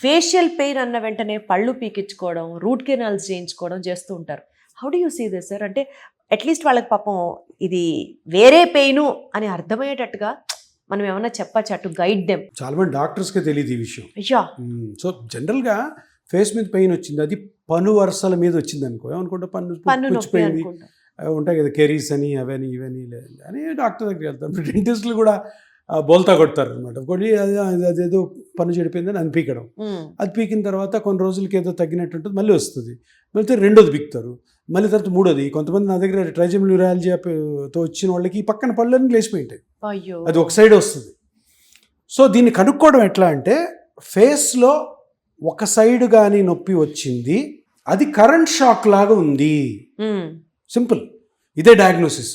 Facial pain అన్న వెంటనే పళ్ళు పీకించుకోవడం, రూట్ కెనాల్స్ చేయించుకోవడం చేస్తూ ఉంటారు. How do you see this sir? అంటే అట్లీస్ట్ వాళ్ళకి పాపం ఇది వేరే పెయిన్ అని అర్థమయ్యేటట్టుగా మనం ఏమన్నా చెప్పచ్చా టు గైడ్ దెమ్? చాలా మంది డాక్టర్స్కి తెలియదు ఈ విషయం. అయ్యా, సో జనరల్గా ఫేస్ మీద పెయిన్ వచ్చింది, అది పన్ను వరుసల మీద వచ్చింది అనుకో, ఏమనుకుంటా పన్ను పన్ను నొప్పి పుచ్చిపోయింది అనుకుంటా. అవి ఉంటాయి కదా, కెరీస్ అని అవని ఇవని అని డాక్టర్ దగ్గరికి వెళ్తారు. డెంటిస్టులు కూడా బోల్తా కొడతారు అనమాట. కొడి అదేదో పన్ను చెడిపోయిందని అని పీకడం. అది పీకిన తర్వాత కొన్ని రోజులకి ఏదో తగ్గినట్టు ఉంటుంది, మళ్ళీ వస్తుంది, మళ్ళీ రెండోది పీకుతారు, మళ్ళీ తర్వాత మూడోది. కొంతమంది నా దగ్గర ట్రైజెమినల్ న్యూరాలజీతో వచ్చిన వాళ్ళకి ఈ పక్కన పళ్ళన్నీ లేచిపోయి ఉంటాయి, అయ్యో, అది ఒక సైడ్ వస్తుంది. సో దీన్ని కనుక్కోవడం ఎట్లా అంటే, ఫేస్లో ఒక సైడ్ కానీ నొప్పి వచ్చింది, అది కరెంట్ షాక్ లాగా ఉంది, సింపుల్. ఇదే డయాగ్నోసిస్.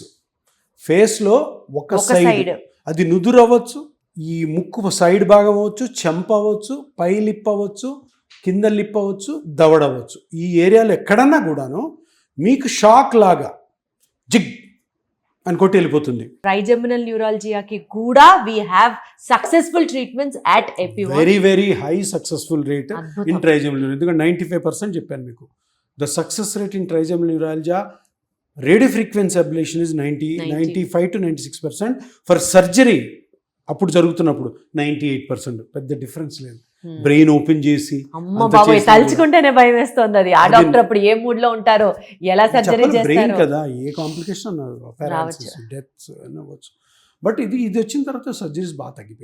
ఫేస్లో ఒక సైడ్, అది నుదురు అవ్వచ్చు, ఈ ముక్కు సైడ్ భాగం అవ్వచ్చు, చెంప అవ్వచ్చు, పై లిప్ అవ్వచ్చు, కింద లిప్ అవ్వచ్చు, దవడవచ్చు. ఈ ఏరియాలో ఎక్కడన్నా కూడాను మీకు షాక్ లాగా జిగ్ అని కొట్టి వెళ్ళిపోతుంది. ట్రైజెమినల్ న్యూరాలజీకి కూడా we have successful treatments at Epione. Very very high successful rate in trigeminal. ఎందుకంటే 95% చెప్పాను మీకు. The success rate in trigeminal neurology radio frequency ablation is 95 to 96%. For surgery అప్పుడు జరుగుతున్నప్పుడు 98%. పెద్ద డిఫరెన్స్ లేదు. బ్రెయిన్ ఓపెన్ చేసి అమ్మ బాబాయ్, తలుచుకుంటేనే భయం వేస్తుంది. అది ఆ డాక్టర్ అప్పుడు ఏ మూడ్ లో ఉంటారో, ఎలా సర్జరీ బ్రెయిన్ చేస్తారో కదా, ఏ కాంప్లికేషన్, పారాలిసిస్, డెత్స్ అవ్వచ్చు. బట్ ఇది వచ్చిన తర్వాత సర్జరీస్ బాగా తగ్గిపోయింది.